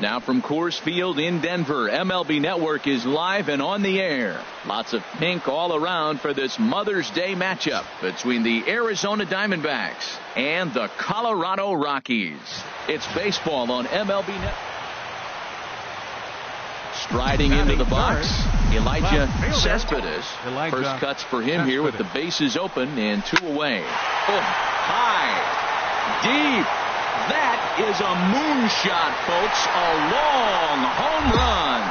Now from Coors Field in Denver, MLB Network is live and on the air. Lots of pink all around for this Mother's Day matchup between the Arizona Diamondbacks and the Colorado Rockies. It's baseball on MLB Network. Striding into the box, Elijah Cespedes. First cuts for him here with the bases open and 2 away. Oh, high, deep. That is a moonshot, folks. A long home run.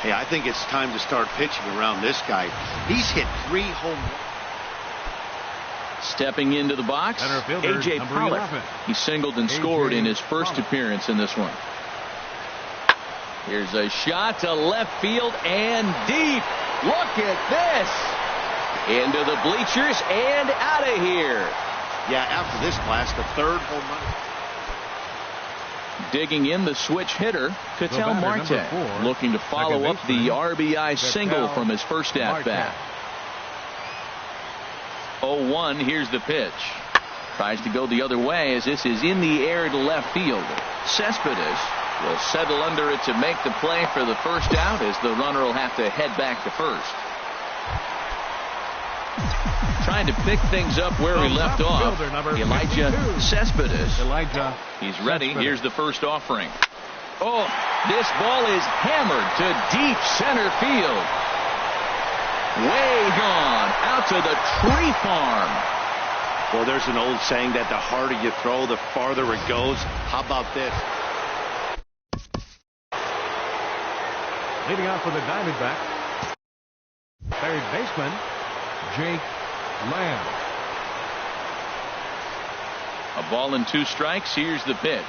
Hey, I think it's time to start pitching around this guy. He's hit 3 home runs. Stepping into the box, A.J. Pollock. He singled and scored in his first appearance in this one. Here's a shot to left field and deep. Look at this. Into the bleachers and out of here. Yeah, after this blast, the 3rd home run. Digging in the switch hitter, Ketel Marte, looking to follow up the RBI single from his first at-bat. 0-1, here's the pitch. Tries to go the other way as this is in the air to left field. Cespedes will settle under it to make the play for the first out as the runner will have to head back to first. Trying to pick things up where we left off. Elijah Cespedes. He's ready. Here's the first offering. Oh, this ball is hammered to deep center field. Way gone out to the tree farm. Well, there's an old saying that the harder you throw, the farther it goes. How about this? Leading off for the Diamondback, third baseman Jake Lamb. A ball and 2 strikes. Here's the pitch.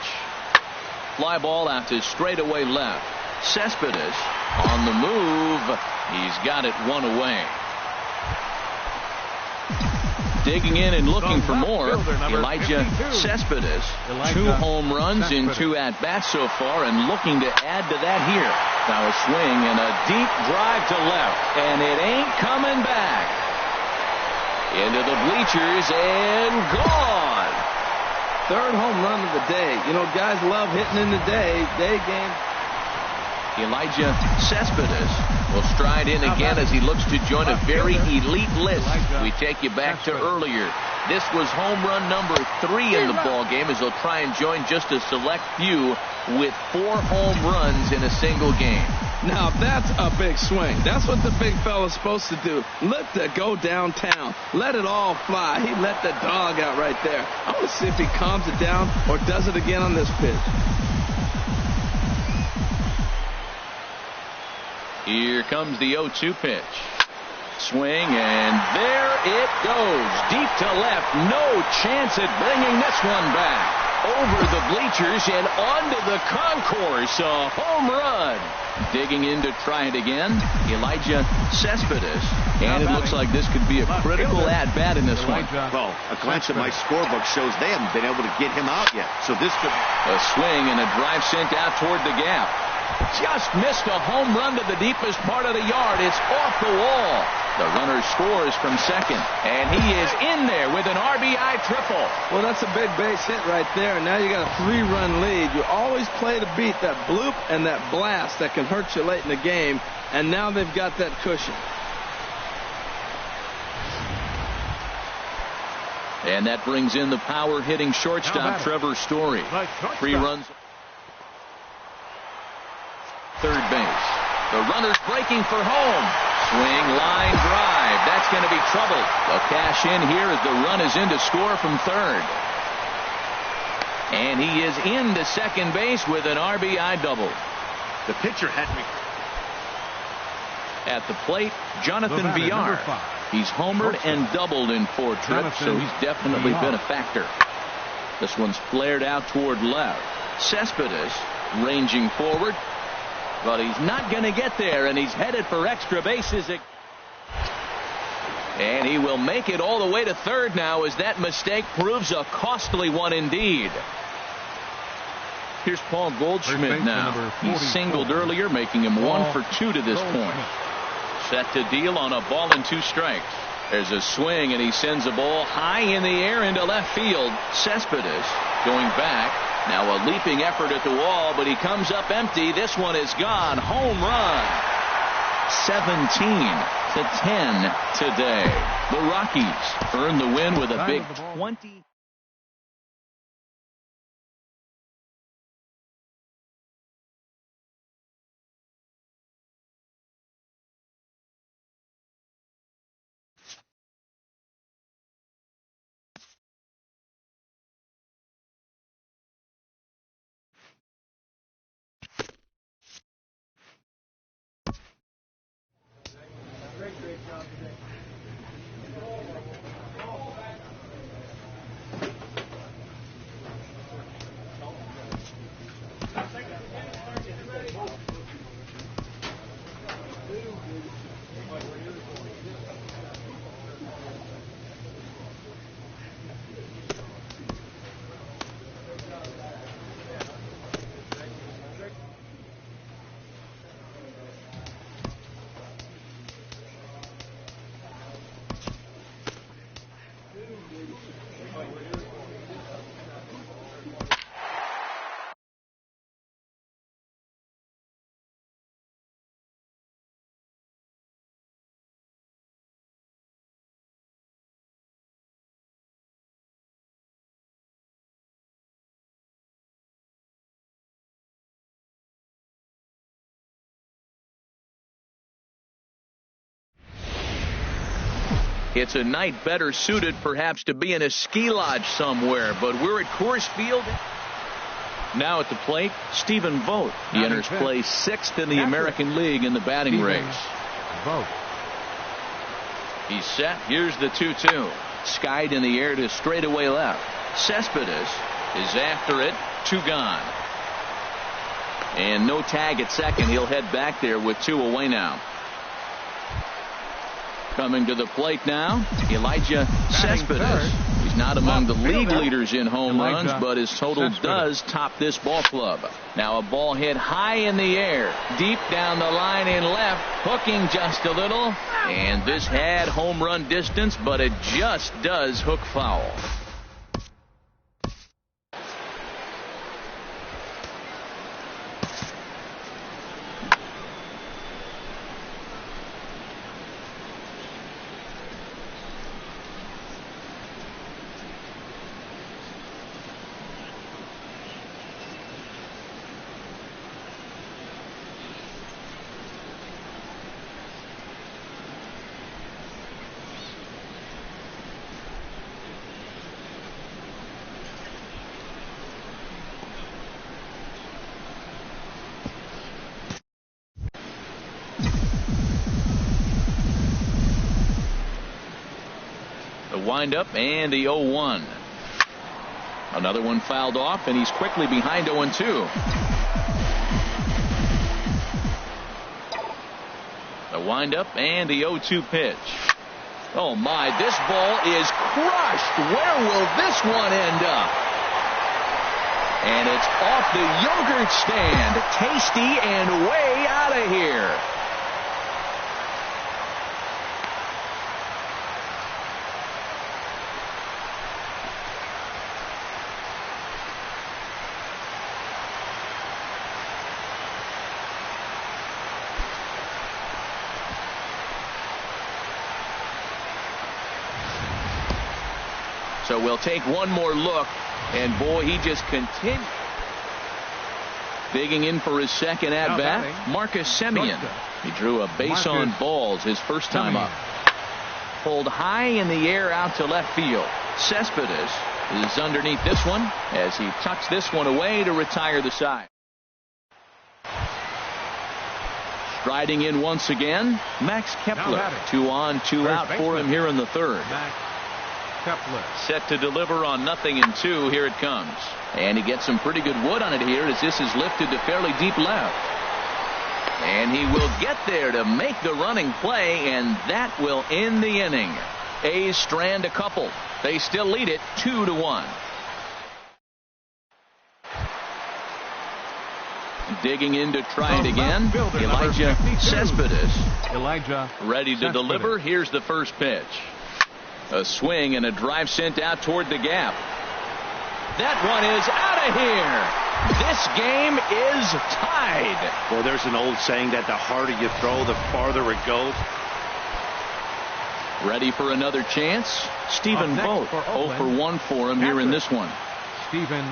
Fly ball out to straightaway left. Cespedes on the move. He's got it 1 away. Digging in and looking for more. Elijah Cespedes. 2 home runs in 2 at-bats so far and looking to add to that here. Now a swing and a deep drive to left. And it ain't coming back. Into the bleachers and gone. 3rd home run of the day. You know, guys love hitting in the day game. Elijah Cespedes will stride in again as he looks to join a very elite list. We take you back to earlier. This was home run number 3 in the ball game as he'll try and join just a select few with 4 home runs in a single game. Now that's a big swing. That's what the big fella's supposed to do. Let that go downtown. Let it all fly. He let the dog out right there. I want to see if he calms it down or does it again on this pitch. Here comes the 0-2 pitch. Swing, and there it goes. Deep to left. No chance at bringing this one back. Over the bleachers and onto the concourse. A home run. Digging in to try it again. Elijah Cespedes. And it looks like this could be a critical at-bat in this one. Well, a glance at my scorebook shows they haven't been able to get him out yet. So this could... A swing and a drive sent out toward the gap. Just missed a home run to the deepest part of the yard. It's off the wall. The runner scores from second, and he is in there with an RBI triple. Well, that's a big base hit right there. Now you got a 3-run lead. You always play to beat that bloop and that blast that can hurt you late in the game, and now they've got that cushion. And that brings in the power-hitting shortstop Trevor Story. 3 runs. Third base. The runner's breaking for home. Swing, line drive. That's going to be trouble. They'll cash in here as the run is in to score from third. And he is into second base with an RBI double. The pitcher had me. At the plate, Jonathan Villar. He's homered and doubled in 4 trips, so he's definitely been a factor. This one's flared out toward left. Cespedes ranging forward. But he's not going to get there, and he's headed for extra bases. And he will make it all the way to third now as that mistake proves a costly one indeed. Here's Paul Goldschmidt now. He singled earlier, making him 1 for 2 to this point. Set to deal on a ball and 2 strikes. There's a swing, and he sends a ball high in the air into left field. Cespedes going back. Now a leaping effort at the wall, but he comes up empty. This one is gone. Home run. 17-10 today. The Rockies earn the win with a big 20. It's a night better suited perhaps to be in a ski lodge somewhere, but we're at Coors Field. Now at the plate, Stephen Vogt. He enters play 6th in the American League in the batting race. Vogt. He's set. Here's the 2-2. Skied in the air to straightaway left. Cespedes is after it. 2 gone. And no tag at second. He'll head back there with 2 away now. Coming to the plate now, Elijah Cespedes. He's not among the league leaders in home runs, but his total does top this ball club. Now a ball hit high in the air, deep down the line in left, hooking just a little. And this had home run distance, but it just does hook foul. Wind up and the 0-1. Another one fouled off, and he's quickly behind 0-2. The wind up and the 0-2 pitch. Oh my, this ball is crushed. Where will this one end up? And it's off the yogurt stand. Tasty and way out of here. So we'll take one more look, and boy, he just continued. Digging in for his second at-bat, Marcus Semien. He drew a base on balls his first time up. Pulled high in the air out to left field. Cespedes is underneath this one as he tucks this one away to retire the side. Striding in once again, Max Kepler. 2 on, 2 out for him here in the third. Set to deliver on 0-2. Here it comes. And he gets some pretty good wood on it here as this is lifted to fairly deep left. And he will get there to make the running play, and that will end the inning. A's strand a couple. They still lead it 2-1. Digging in to try it again, Elijah Cespedes. Elijah ready to Cespedes. deliver. Here's the first pitch. A swing and a drive sent out toward the gap. That one is out of here. This game is tied. Well, there's an old saying that the harder you throw, the farther it goes. Ready for another chance. Stephen Vogt, 0 for 1 for him here in this one. Stephen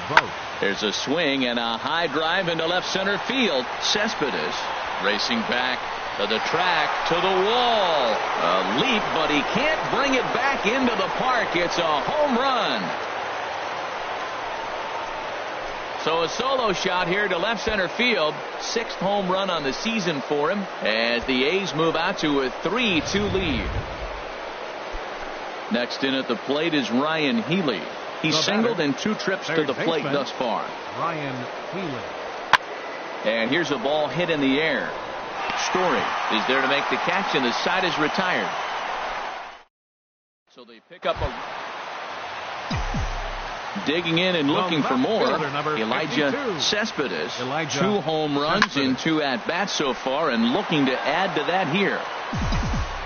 Vogt. There's a swing and a high drive into left center field. Cespedes racing back to the track, to the wall. A leap, but he can't bring it back into the park. It's a home run. So a solo shot here to left center field. 6th home run on the season for him as the A's move out to a 3-2 lead. Next in at the plate is Ryan Healy. He's singled in 2 trips to the plate thus far. Ryan Healy. And here's a ball hit in the air. Story is there to make the catch, and the side is retired. So they pick up a... Digging in and looking for more, Elijah Cespedes. 2 home runs in 2 at-bats so far, and looking to add to that here.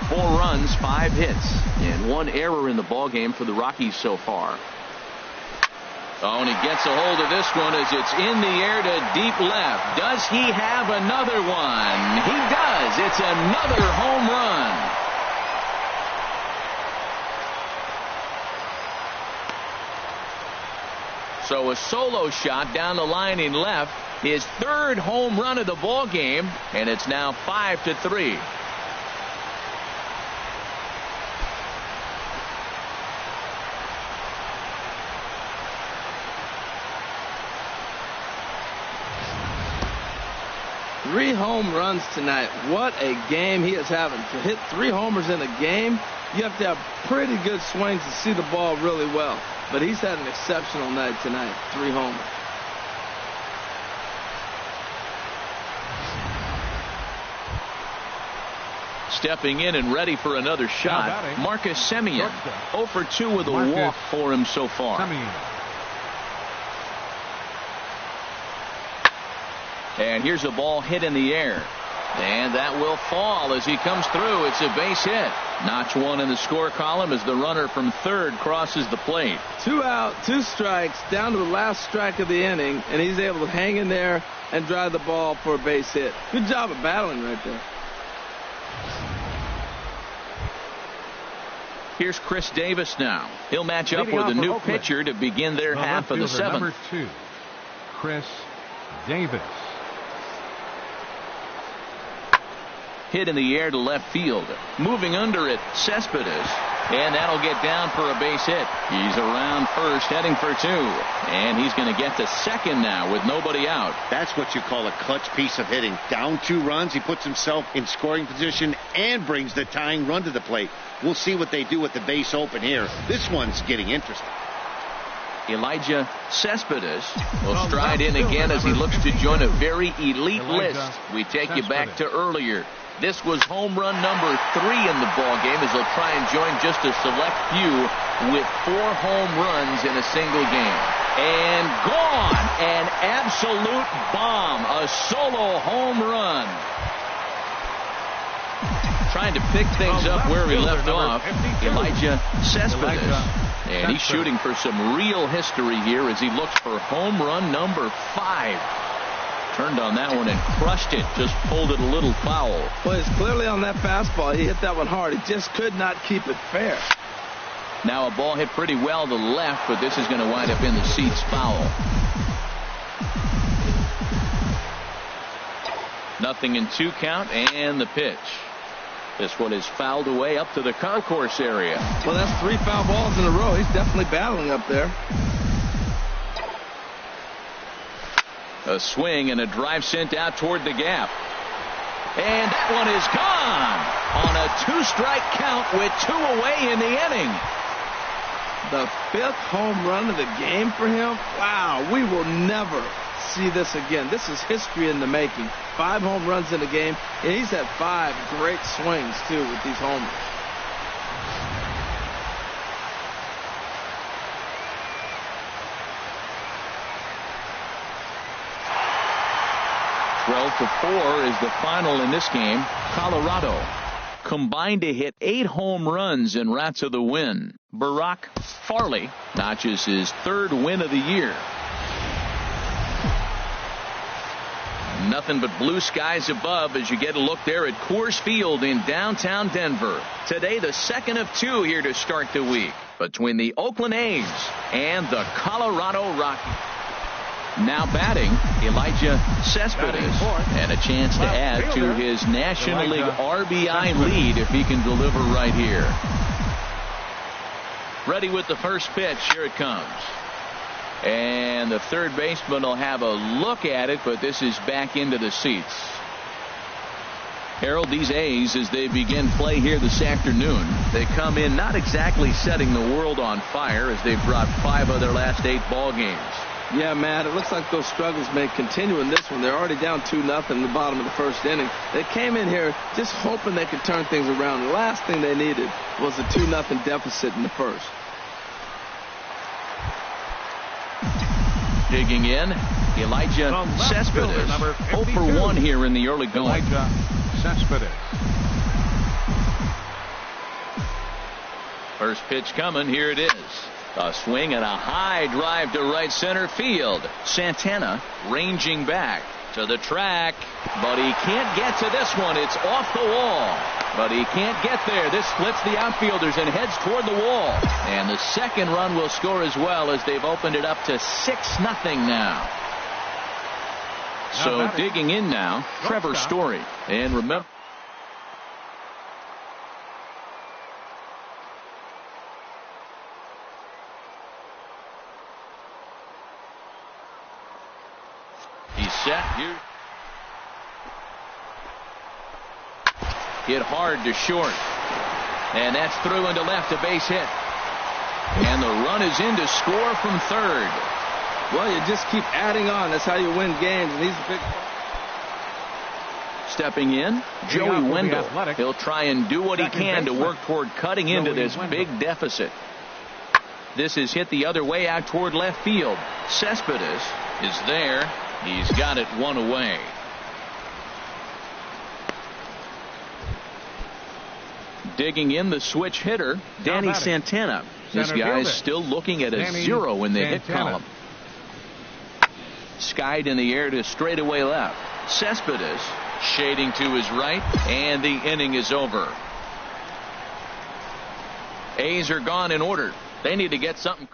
4 runs, 5 hits, and 1 error in the ballgame for the Rockies so far. Oh, and he gets a hold of this one as it's in the air to deep left. Does he have another one? He does. It's another home run. So a solo shot down the line in left. His 3rd home run of the ball game, and it's now 5-3. Three home runs tonight. What a game he is having. To hit 3 homers in a game, you have to have pretty good swings to see the ball really well. But he's had an exceptional night tonight. 3 homers. Stepping in and ready for another shot, Marcus Semien. 0 for 2 with a walk for him so far. And here's a ball hit in the air. And that will fall as he comes through. It's a base hit. Notch 1 in the score column as the runner from 3rd crosses the plate. 2 out, 2 strikes, down to the last strike of the inning, and he's able to hang in there and drive the ball for a base hit. Good job of battling right there. Here's Chris Davis now. He'll match up with a new pitcher to begin their half of the 7th. Number 2, Chris Davis. Hit in the air to left field. Moving under it, Cespedes. And that'll get down for a base hit. He's around first, heading for 2. And he's going to get to second now with nobody out. That's what you call a clutch piece of hitting. Down 2 runs, he puts himself in scoring position and brings the tying run to the plate. We'll see what they do with the base open here. This one's getting interesting. Elijah Cespedes will stride in again as he looks to join a very elite list. We take you back to earlier. This was home run number 3 in the ball game as he'll try and join just a select few with 4 home runs in a single game. And gone. An absolute bomb. A solo home run. Trying to pick things up where he left off, Elijah Cespedes. And he's shooting for some real history here as he looks for home run number 5. Turned on that one and crushed it. Just pulled it a little foul. Well, it's clearly on that fastball. He hit that one hard. He just could not keep it fair. Now a ball hit pretty well to the left, but this is going to wind up in the seats foul. Nothing in 2 count, and the pitch. This one is fouled away up to the concourse area. Well, that's 3 foul balls in a row. He's definitely battling up there. A swing and a drive sent out toward the gap. And that one is gone on a 2-strike count with 2 away in the inning. The 5th home run of the game for him. Wow, we will never see this again. This is history in the making. 5 home runs in the game, and he's had 5 great swings, too, with these homers. To 4 is the final in this game. Colorado combined to hit 8 home runs in Rats of the Win. Barack Farley notches his 3rd win of the year. Nothing but blue skies above as you get a look there at Coors Field in downtown Denver. Today, the 2nd of 2 here to start the week between the Oakland A's and the Colorado Rockies. Now batting, Elijah Cespedes, and a chance to add to his National League RBI lead if he can deliver right here. Ready with the first pitch. Here it comes. And the third baseman will have a look at it, but this is back into the seats. Harold, these A's, as they begin play here this afternoon, they come in not exactly setting the world on fire as they've dropped 5 of their last 8 ball games. Yeah, Matt, it looks like those struggles may continue in this one. They're already down 2-0 in the bottom of the first inning. They came in here just hoping they could turn things around. The last thing they needed was a 2-0 deficit in the first. Digging in, Elijah Cespedes. 0 for 1 here in the early going. Elijah Cespedes. First pitch coming. Here it is. A swing and a high drive to right center field. Santana ranging back to the track, but he can't get to this one. It's off the wall, but he can't get there. This splits the outfielders and heads toward the wall. And the second run will score as well as they've opened it up to 6-0 now. So digging in now, Trevor Story. And remember, set here. Hit hard to short. And that's through into left, a base hit. And the run is in to score from third. Well, you just keep adding on. That's how you win games. And he's a big... Stepping in, Joey Wendell. He'll try and do what he can to work toward cutting into this big deficit. This is hit the other way out toward left field. Cespedes is there. He's got it 1 away. Digging in, the switch hitter, Danny Santana. This guy's still looking at a 0 in the hit column. Skied in the air to straightaway left. Cespedes shading to his right, and the inning is over. A's are gone in order. They need to get something.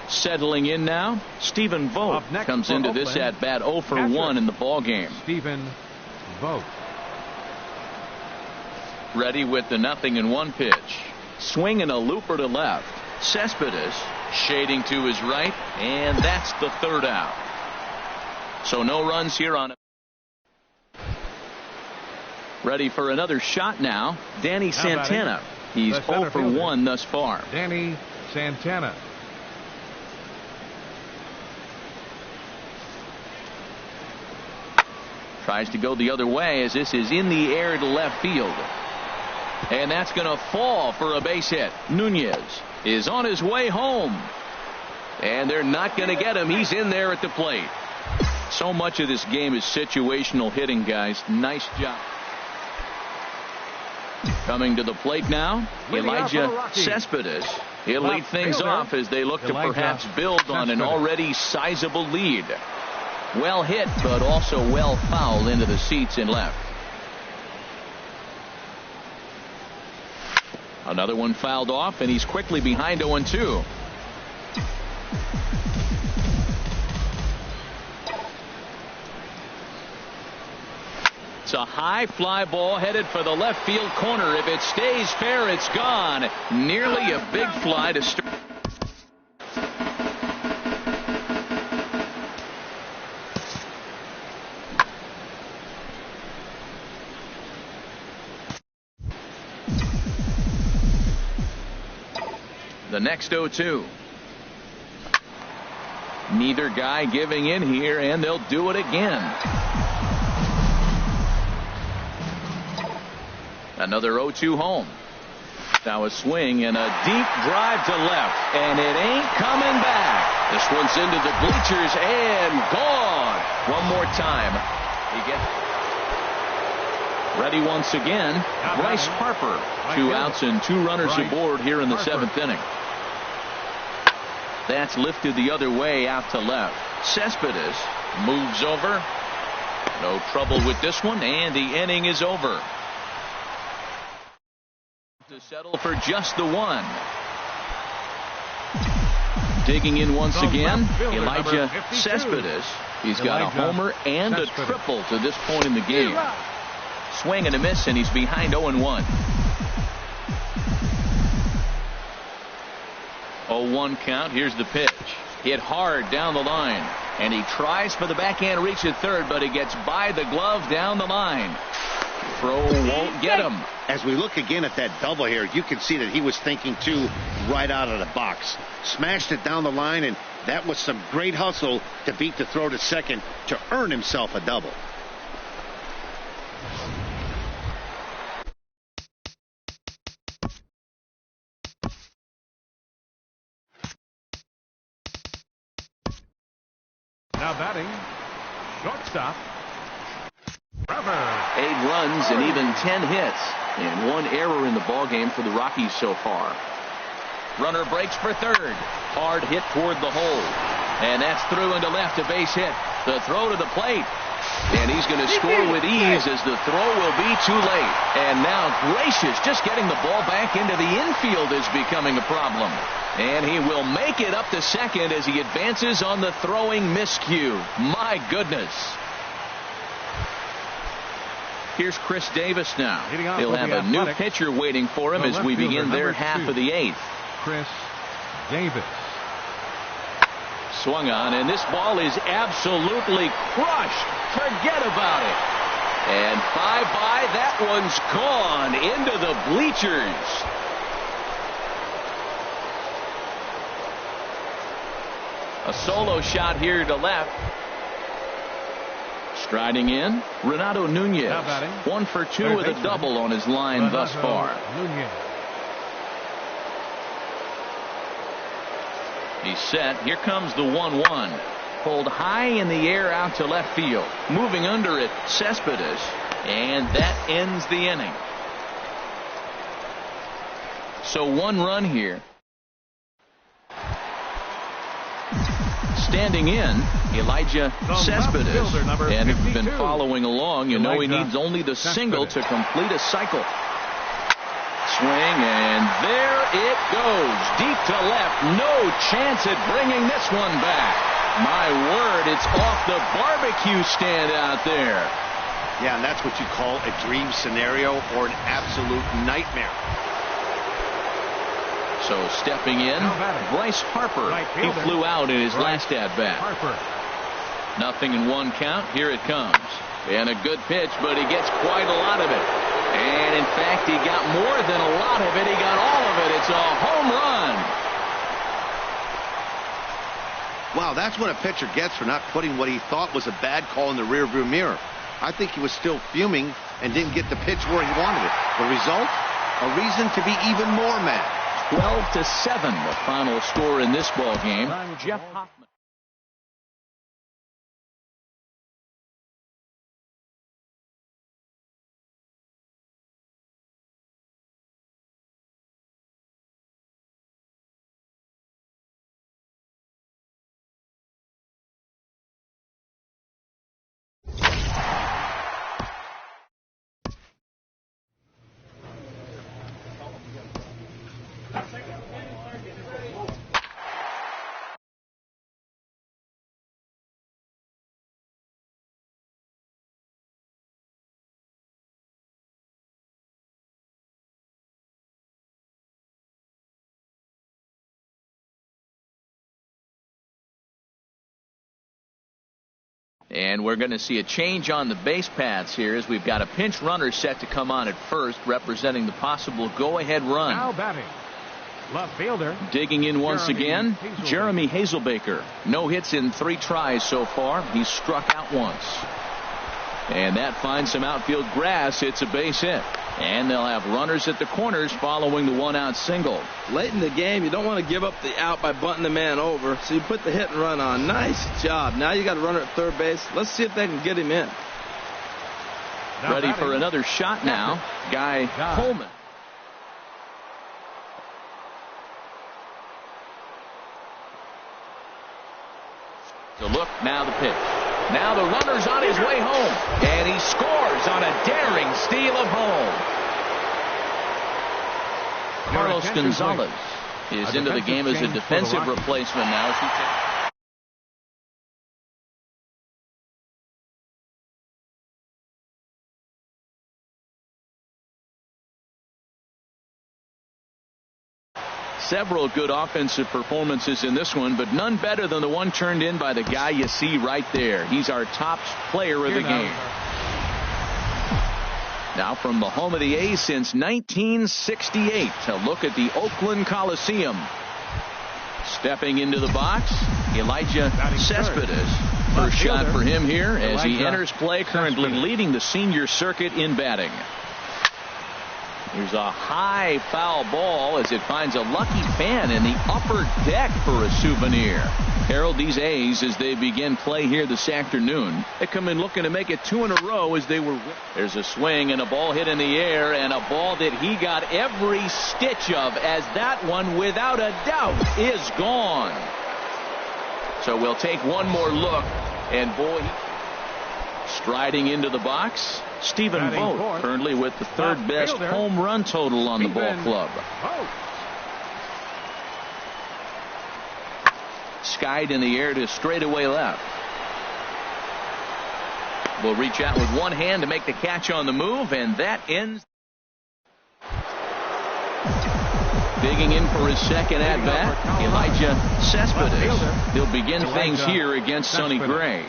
Settling in now, Stephen Vogt comes into this at bat 0 for 1 in the ball game. Stephen Vogt. Ready with the 0-1 pitch. Swing and a looper to left. Cespedes shading to his right, and that's the third out. So no runs here on it. Ready for another shot now, Danny Santana. He's 0 for 1 thus far. Danny Santana. Tries to go the other way as this is in the air to left field. And that's going to fall for a base hit. Nunez is on his way home. And they're not going to get him. He's in there at the plate. So much of this game is situational hitting, guys. Nice job. Coming to the plate now, Elijah Cespedes. He'll lead things off as they look to perhaps build on an already sizable lead. Well hit, but also well fouled into the seats in left. Another one fouled off, and he's quickly behind 0-2. It's a high fly ball headed for the left field corner. If it stays fair, it's gone. Nearly a big fly to start. The next 0-2. Neither guy giving in here, and they'll do it again. Another 0-2 home. Now a swing and a deep drive to left, and it ain't coming back. This one's into the bleachers and gone. One more time. He gets ready once again. Bryce Harper. 2 outs and 2 runners aboard here in the 7th inning. That's lifted the other way out to left. Cespedes moves over. No trouble with this one, and the inning is over. To settle for just the one. Digging in once again, Elijah Cespedes. He's got a homer and a triple to this point in the game. Swing and a miss, and he's behind 0-1. 0-1 count. Here's the pitch. Hit hard down the line, and he tries for the backhand reach at third, but he gets by the glove down the line. Throw won't get him. As we look again at that double here, you can see that he was thinking too right out of the box. Smashed it down the line, and that was some great hustle to beat the throw to second to earn himself a double. Now batting, shortstop, Trevor. 8 runs and even 10 hits, and 1 error in the ballgame for the Rockies so far. Runner breaks for third. Hard hit toward the hole, and that's through into left, a base hit. The throw to the plate, and he's going to score with ease as the throw will be too late. And now Gracious, just getting the ball back into the infield is becoming a problem. And he will make it up to second as he advances on the throwing miscue. My goodness. Here's Chris Davis now. He'll have a new pitcher waiting for him as we begin their half of the 8th. Chris Davis. Swung on, and this ball is absolutely crushed. Forget about it. And bye-bye, that one's gone into the bleachers. A solo shot here to left. Striding in, Renato Nunez. 1 for 2 with a double on his line thus far. He's set. Here comes the 1-1. Pulled high in the air out to left field. Moving under it, Cespedes. And that ends the inning. So 1 run here. Standing in, Elijah Cespedes. And if you've been following along, you know he needs only the single to complete a cycle. Swing, and there it goes. Deep to left. No chance at bringing this one back. My word, it's off the barbecue stand out there. Yeah, and that's what you call a dream scenario or an absolute nightmare. So stepping in, Bryce Harper. He flew out in his last at-bat. 0-1 count. Here it comes. And a good pitch, but he gets quite a lot of it. And in fact, he got more than a lot of it. He got all of it. It's a home run. Wow, that's what a pitcher gets for not putting what he thought was a bad call in the rearview mirror. I think he was still fuming and didn't get the pitch where he wanted it. The result? A reason to be even more mad. 12-7, the final score in this ball game. Jeff Hoffman. And we're going to see a change on the base paths here as we've got a pinch runner set to come on at first, representing the possible go-ahead run. Now batting, Left fielder. Digging in once again, Jeremy Hazelbaker. No hits in 3 tries so far. He's struck out once. And that finds some outfield grass. It's a base hit. And they'll have runners at the corners following the 1-out single. Late in the game, you don't want to give up the out by bunting the man over, so you put the hit and run on. Nice job. Now you got a runner at third base. Let's see if they can get him in. Ready for another shot now. Guy Coleman. So look, now the pitch. Now the runner's on his way home. And he scores on a daring steal of home. Carlos Gonzalez is into the game as a defensive replacement now. Several good offensive performances in this one, but none better than the one turned in by the guy you see right there. He's our top player of the game. Now from the home of the A's since 1968, to look at the Oakland Coliseum. Stepping into the box, Elijah Cespedes. First shot for him here as he enters play, currently leading the senior circuit in batting. Here's a high foul ball as it finds a lucky fan in the upper deck for a souvenir. Harold, these A's, as they begin play here this afternoon, they come in looking to make it 2 in a row as they were. There's a swing and a ball hit in the air, and a ball that he got every stitch of, as that one without a doubt is gone. So we'll take one more look, and boy, striding into the box, Stephen Vogt, currently with the third best home run total on the ball club. Skied in the air to straightaway left. Will reach out with one hand to make the catch on the move, and that ends. Digging in for his second at bat, Elijah Cespedes. He'll begin things here against Sonny Gray.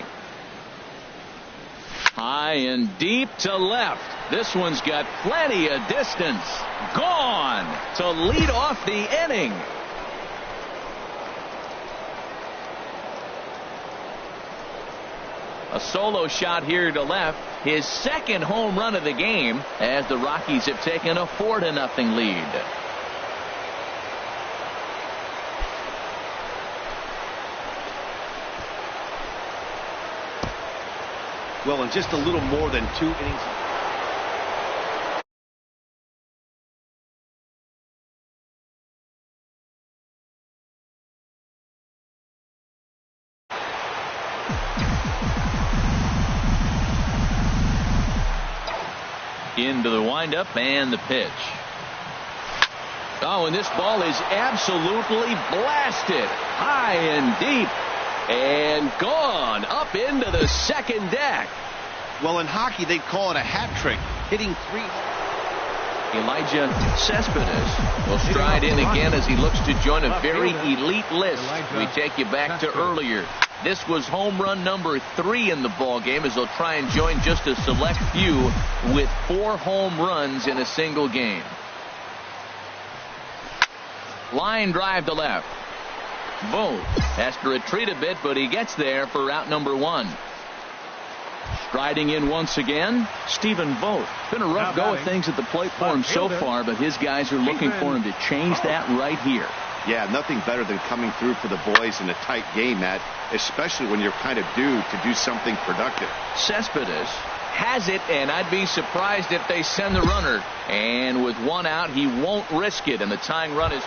High and deep to left. This one's got plenty of distance. Gone to lead off the inning. A solo shot here to left. His second home run of the game as the Rockies have taken a 4-0 lead. Well, in just a little more than 2 innings. Into the windup and the pitch. Oh, and this ball is absolutely blasted. High and deep. And gone up into the second deck. Well, in hockey, they'd call it a hat trick. Hitting 3. Elijah Cespedes will stride in again as he looks to join a very elite list. We take you back to earlier. This was home run number 3 in the ball game, as they'll try and join just a select few with 4 home runs in a single game. Line drive to left. Vogt has to retreat a bit, but he gets there for out number 1. Striding in once again, Stephen Vogt. Been a rough go of things at the plate for him so far, but his guys are looking for him to change that right here. Yeah, nothing better than coming through for the boys in a tight game, Matt, especially when you're kind of due to do something productive. Cespedes has it, and I'd be surprised if they send the runner. And with 1 out, he won't risk it, and the tying run is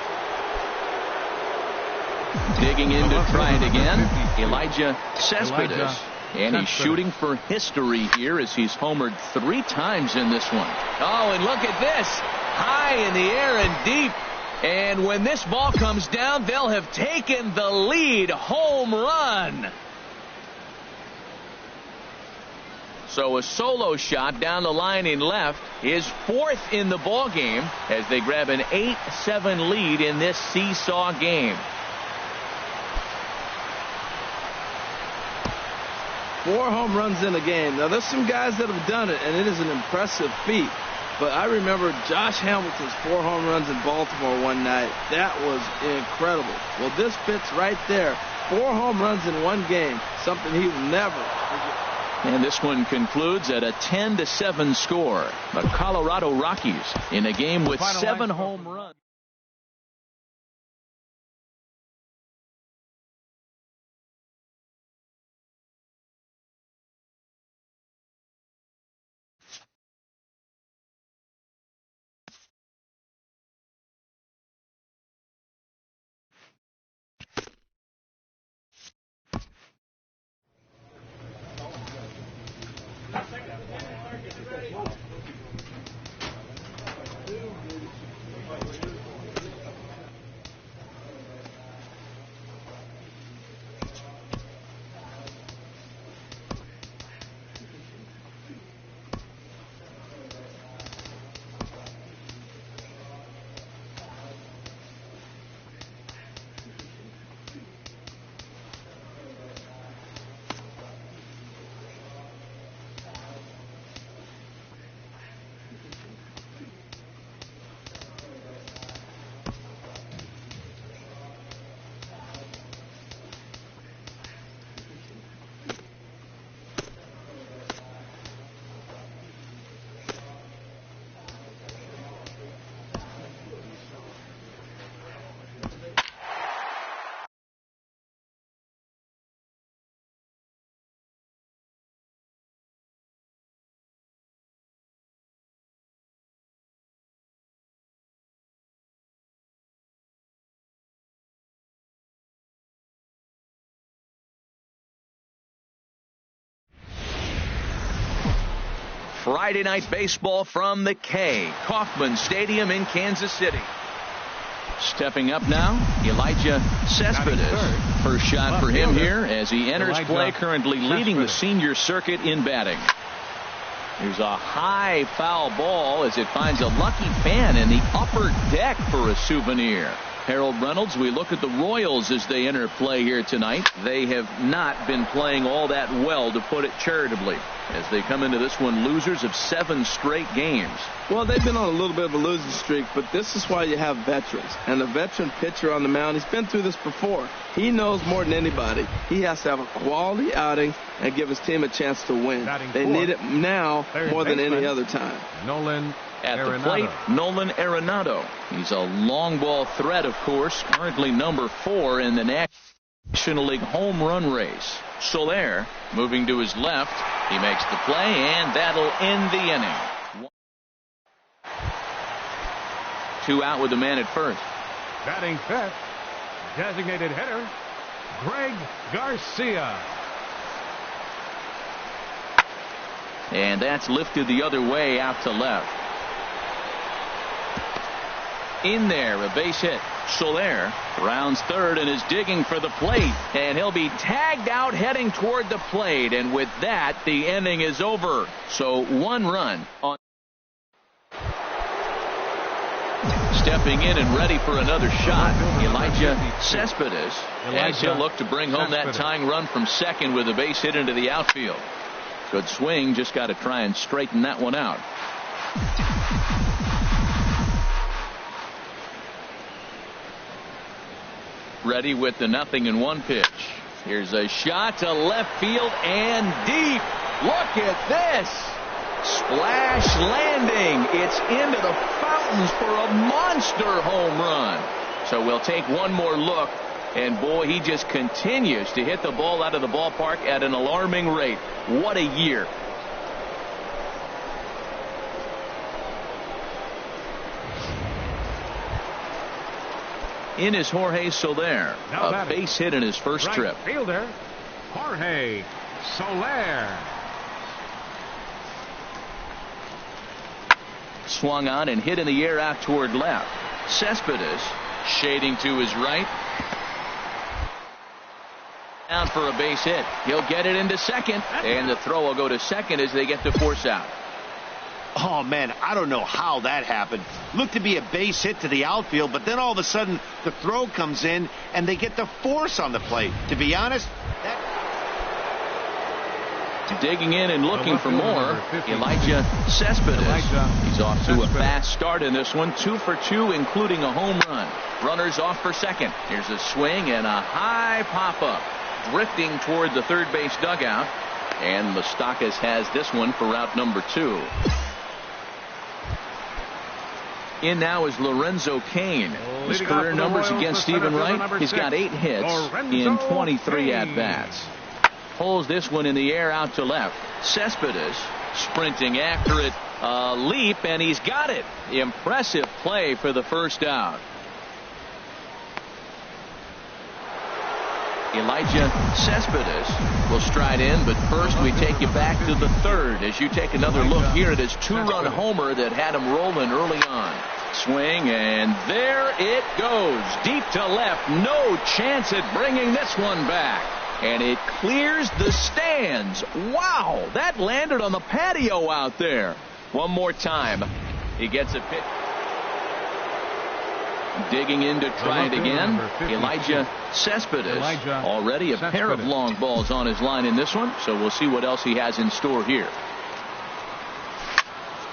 digging in to try it again. Elijah Cespedes. And he's shooting for history here as he's homered 3 times in this one. Oh, and look at this. High in the air and deep. And when this ball comes down, they'll have taken the lead. Home run. So a solo shot down the line in left, his 4th in the ball game, as they grab an 8-7 lead in this seesaw game. 4 home runs in a game. Now, there's some guys that have done it, and it is an impressive feat. But I remember Josh Hamilton's 4 home runs in Baltimore one night. That was incredible. Well, this fits right there. 4 home runs in one game, something he will never forget. And this one concludes at a 10-7 score. The Colorado Rockies in a game with 7 home runs. Friday night baseball from the K. Kauffman Stadium in Kansas City. Stepping up now, Elijah Cespedes. First shot for him here as he enters play, currently leading the senior circuit in batting. There's a high foul ball as it finds a lucky fan in the upper deck for a souvenir. Harold Reynolds, we look at the Royals as they enter play here tonight. They have not been playing all that well, to put it charitably, as they come into this one losers of 7 straight games. Well, they've been on a little bit of a losing streak, but this is why you have veterans. And a veteran pitcher on the mound, he's been through this before. He knows more than anybody. He has to have a quality outing and give his team a chance to win. They need it now more than any other time. Nolan at the plate, Nolan Arenado. He's a long ball threat, of course, currently number 4 in the National League home run race. Soler moving to his left. He makes the play, and that'll end the inning. 2 out with the man at first. Batting fifth, designated hitter, Greg Garcia. And that's lifted the other way out to left. In there, a base hit. Soler rounds third and is digging for the plate, and he'll be tagged out heading toward the plate, and with that the inning is over. So 1 run on. Stepping in and ready for another shot, Elijah Cespedes, as he'll look to bring home that tying run from second with a base hit into the outfield. Good swing, just got to try and straighten that one out. Ready with the 0-1 pitch. Here's a shot to left field and deep. Look at this. Splash landing. It's into the fountains for a monster home run. So we'll take one more look. And boy, he just continues to hit the ball out of the ballpark at an alarming rate. What a year. In is Jorge Soler, a base hit in his first trip. Fielder Jorge Soler. Swung on and hit in the air out toward left. Cespedes shading to his right. Down for a base hit. He'll get it into second, and the throw will go to second as they get the force out. Oh, man, I don't know how that happened. Looked to be a base hit to the outfield, but then all of a sudden the throw comes in and they get the force on the plate. To be honest, Digging in and looking for more, Elijah Cespedes. He's off to a fast start in this one. 2 for 2, including a home run. Runners off for second. Here's a swing and a high pop-up. Drifting toward the third base dugout. And Moustakas has this one for route number 2. In now is Lorenzo Cain. His career numbers against Stephen Wright. He's got 8 hits in 23 at-bats. Pulls this one in the air out to left. Cespedes sprinting after it. A leap, and he's got it. Impressive play for the first out. Elijah Cespedes will stride in, but first we take you back to the third as you take another look here at his 2-run homer that had him rolling early on. Swing, and there it goes. Deep to left. No chance at bringing this one back. And it clears the stands. Wow, that landed on the patio out there. One more time. He gets a pitch. Digging in to try it again. Elijah Cespedes. Already a pair of long balls on his line in this one, so we'll see what else he has in store here.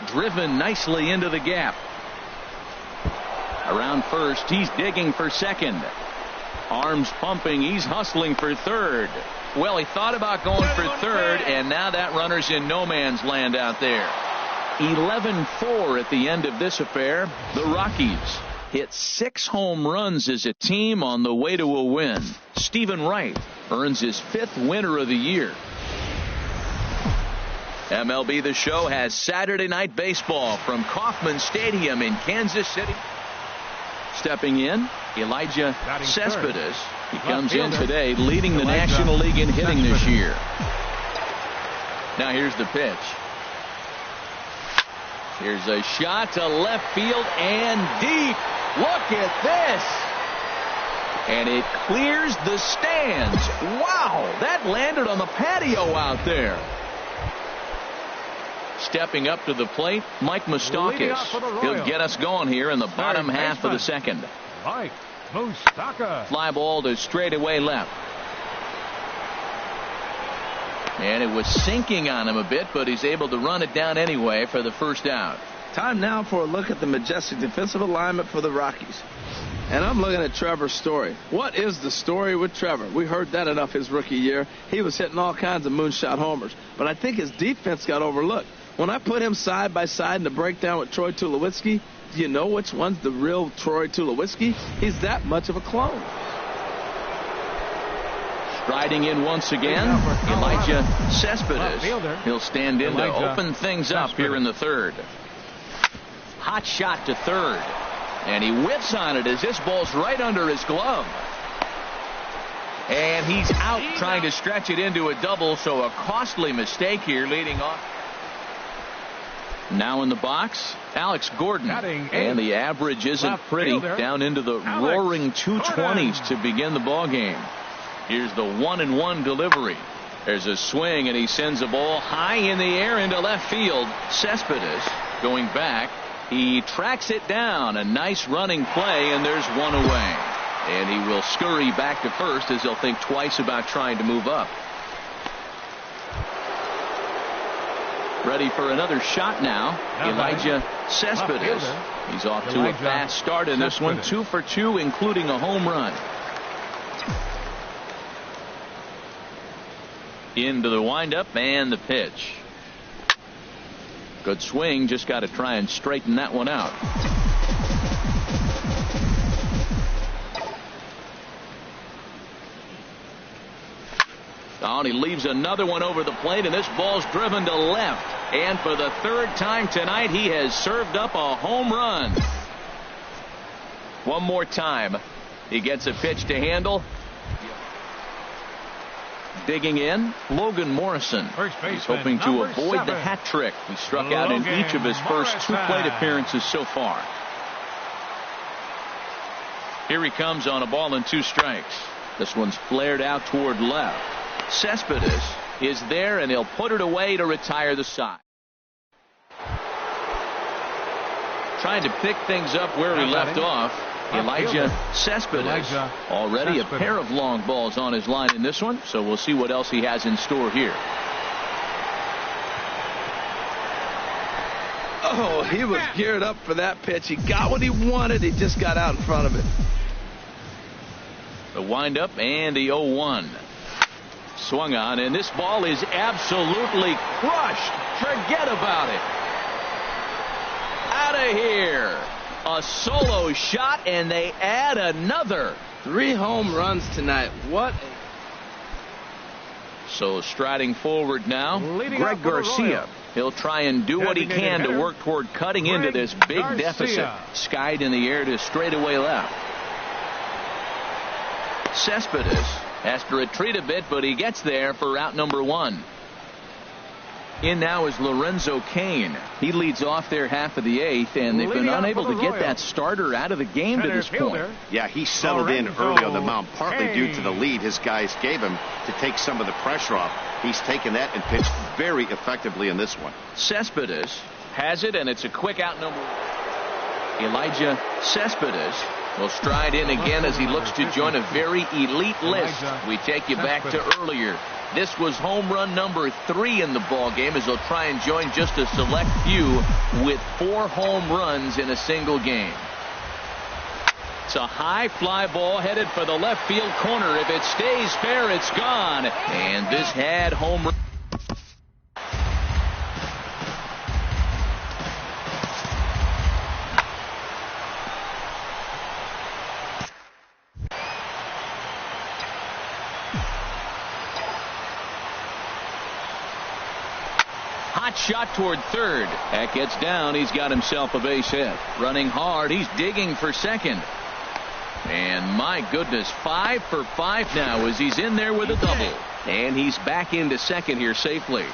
Driven nicely into the gap. Around first, he's digging for second. Arms pumping, he's hustling for third. Well, he thought about going for third, and now that runner's in no man's land out there. 11-4 at the end of this affair. The Rockies hit 6 home runs as a team on the way to a win. Stephen Wright earns his 5th winner of the year. MLB The Show has Saturday Night Baseball from Kauffman Stadium in Kansas City. Stepping in, Elijah Cespedes. He comes in today leading the National League in hitting this year. Now here's the pitch. Here's a shot to left field and deep. Look at this. And it clears the stands. Wow, that landed on the patio out there. Stepping up to the plate, Mike Moustakas. He'll get us going here in the bottom half of the second. Mike Moustakas. Fly ball to straightaway left. And it was sinking on him a bit, but he's able to run it down anyway for the first out. Time now for a look at the majestic defensive alignment for the Rockies. And I'm looking at Trevor's story. What is the story with Trevor? We heard that enough his rookie year. He was hitting all kinds of moonshot homers. But I think his defense got overlooked. When I put him side by side in the breakdown with Troy Tulowitzki, do you know which one's the real Troy Tulowitzki? He's that much of a clone. Striding in once again, Elijah Cespedes. He'll stand in to open things up here in the third. Hot shot to third. And he whips on it as this ball's right under his glove. And he's out trying to stretch it into a double, so a costly mistake here leading off. Now in the box, Alex Gordon. And the average isn't pretty, down into the roaring 220s to begin the ball game. Here's the 1-1 delivery. There's a swing, and he sends a ball high in the air into left field. Cespedes going back. He tracks it down. A nice running play, and there's one away. And he will scurry back to first as he'll think twice about trying to move up. Ready for another shot now. Elijah Cespedes. He's off to a fast start in this one. 2 for 2, including a home run. Into the windup and the pitch. Good swing. Just got to try and straighten that one out. Oh, and he leaves another one over the plate, and this ball's driven to left. And for the third time tonight, he has served up a home run. One more time. He gets a pitch to handle. Digging in, Logan Morrison. He's hoping to avoid the hat trick. He struck out in each of his first 2 plate appearances so far. Here he comes on a ball and 2 strikes. This one's flared out toward left. Cespedes is there, and he'll put it away to retire the side. Trying to pick things up where he left off. Elijah Cespedes. Already a pair of long balls on his line in this one, so we'll see what else he has in store here. Oh, he was geared up for that pitch. He got what he wanted. He just got out in front of it. The windup and the 0-1. Swung on, and this ball is absolutely crushed. Forget about it. Out of here. A solo shot, and they add another. 3 home runs tonight. What a... So striding forward now, Leading Greg off for the Garcia. Royals. He'll try and do what he can to work toward cutting into this big deficit. Skied in the air to straightaway left. Cespedes has to retreat a bit, but he gets there for out number 1. In now is Lorenzo Cain. He leads off their half of the 8th, and they've been unable to get that starter out of the game to this point. Yeah, he settled in early on the mound, partly due to the lead his guys gave him to take some of the pressure off. He's taken that and pitched very effectively in this one. Cespedes has it, and it's a quick out number 1. Elijah Cespedes will stride in again as he looks to join a very elite list. We take you back to earlier. This was home run number 3 in the ball game, as he'll try and join just a select few with 4 home runs in a single game. It's a high fly ball headed for the left field corner. If it stays fair, it's gone. And this had home run. Shot toward third. That gets down. He's got himself a base hit. Running hard. He's digging for second. And my goodness, 5 for 5 now as he's in there with a double. And he's back into second here safely.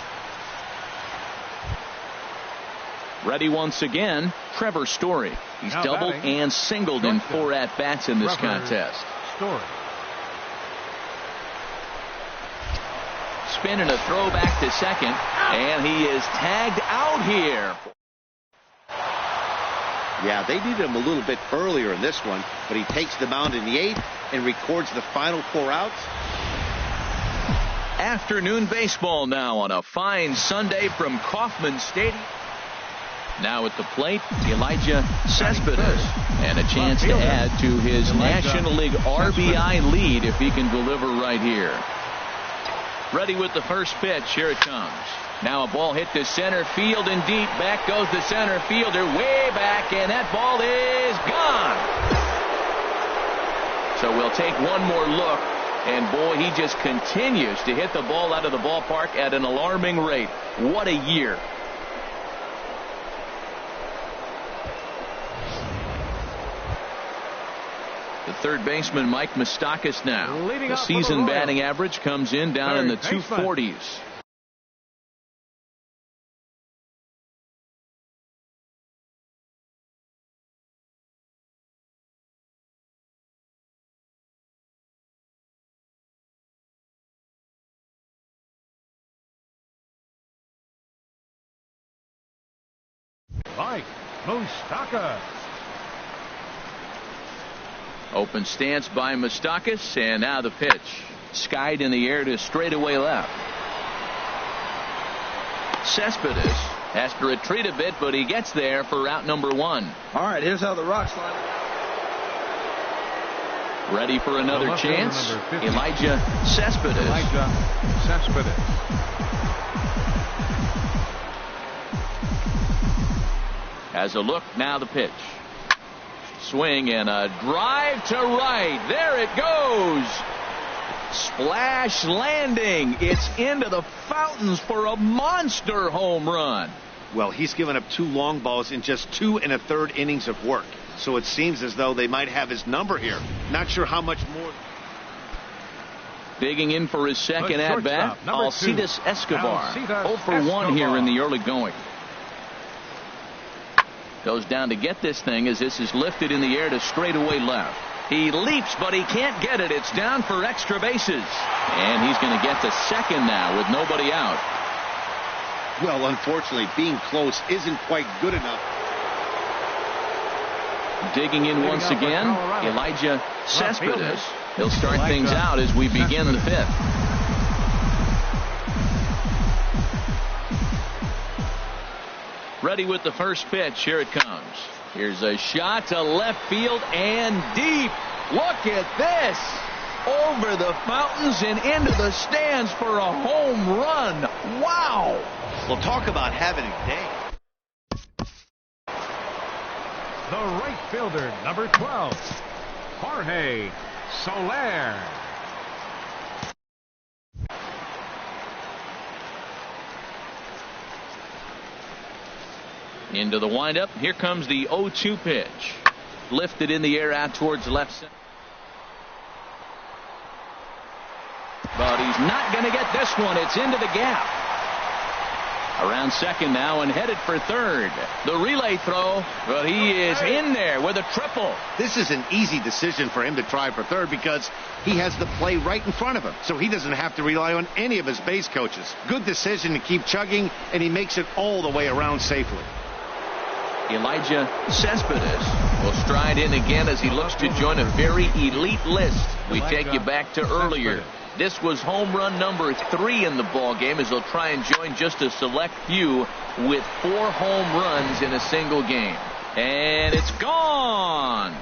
Ready once again, Trevor Story. He's now doubled batting, and singled in 4 at-bats in this contest. Story. Spin and a throw back to second, and he is tagged out here. Yeah, they needed him a little bit earlier in this one, but he takes the mound in the 8th and records the final 4 outs. Afternoon baseball now on a fine Sunday from Kauffman Stadium. Now at the plate, Elijah Cespedes, and a chance to add to his National League RBI lead if he can deliver right here. Ready with the first pitch. Here it comes. Now a ball hit to center field and deep. Back goes the center fielder way back, and that ball is gone. So we'll take one more look, and boy, he just continues to hit the ball out of the ballpark at an alarming rate. What a year. The third baseman, Mike Moustakas now. The season batting average comes in down in the 240s. Mike Moustakas. Open stance by Moustakas, and now the pitch. Skied in the air to straightaway left. Cespedes has to retreat a bit, but he gets there for out number 1. All right, here's how the Rocks line. Ready for another chance. Elijah Cespedes. Elijah Cespedes. Has a look, now the pitch. Swing and a drive to right. There it goes. Splash landing. It's into the fountains for a monster home run. Well, he's given up 2 long balls in just 2 1/3 innings of work. So it seems as though they might have his number here. Not sure how much more. Digging in for his second at-bat, Alcides Escobar. 0 for 1 here in the early going. Goes down to get this thing as this is lifted in the air to straightaway left. He leaps, but he can't get it. It's down for extra bases. And he's going to get to second now with nobody out. Well, unfortunately, being close isn't quite good enough. Digging in once again, Elijah Cespedes. He'll start things out as we begin the 5th. Ready with the first pitch. Here it comes. Here's a shot to left field and deep. Look at this. Over the fountains and into the stands for a home run. Wow. Well, talk about having a day. The right fielder, number 12, Jorge Soler. Into the windup. Here comes the 0-2 pitch. Lifted in the air out towards left center. But he's not going to get this one. It's into the gap. Around second now and headed for third. The relay throw, but he is in there with a triple. This is an easy decision for him to try for third because he has the play right in front of him, so he doesn't have to rely on any of his base coaches. Good decision to keep chugging, and he makes it all the way around safely. Elijah Cespedes will stride in again as he looks to join a very elite list. We take you back to earlier. This was home run number 3 in the ball game as he'll try and join just a select few with 4 home runs in a single game. And it's gone.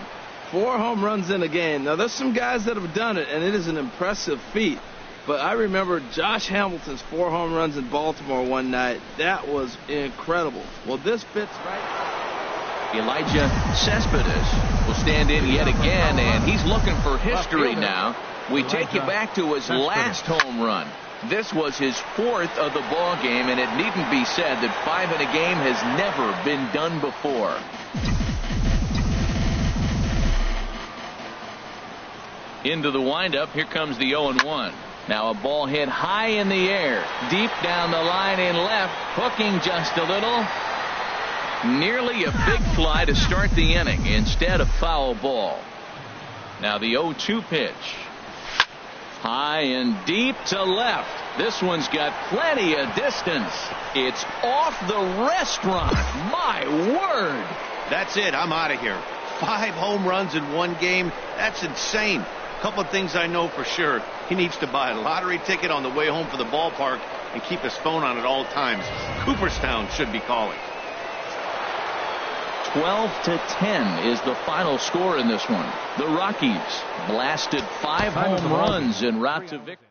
4 home runs in a game. Now, there's some guys that have done it, and it is an impressive feat. But I remember Josh Hamilton's 4 home runs in Baltimore one night. That was incredible. Well, this fits right. Elijah Cespedes will stand in yet again, and he's looking for history now. We take you back to his last home run. This was his 4th of the ball game, and it needn't be said that 5 in a game has never been done before. Into the windup. Here comes the 0-1. Now a ball hit high in the air, deep down the line in left, hooking just a little. Nearly a big fly to start the inning instead of foul ball. Now the 0-2 pitch. High and deep to left. This one's got plenty of distance. It's off the restaurant. My word. That's it. I'm out of here. 5 home runs in one game. That's insane. A couple of things I know for sure. He needs to buy a lottery ticket on the way home from the ballpark and keep his phone on at all times. Cooperstown should be calling. 12-10 is the final score in this one. The Rockies blasted 5 home runs en route to victory.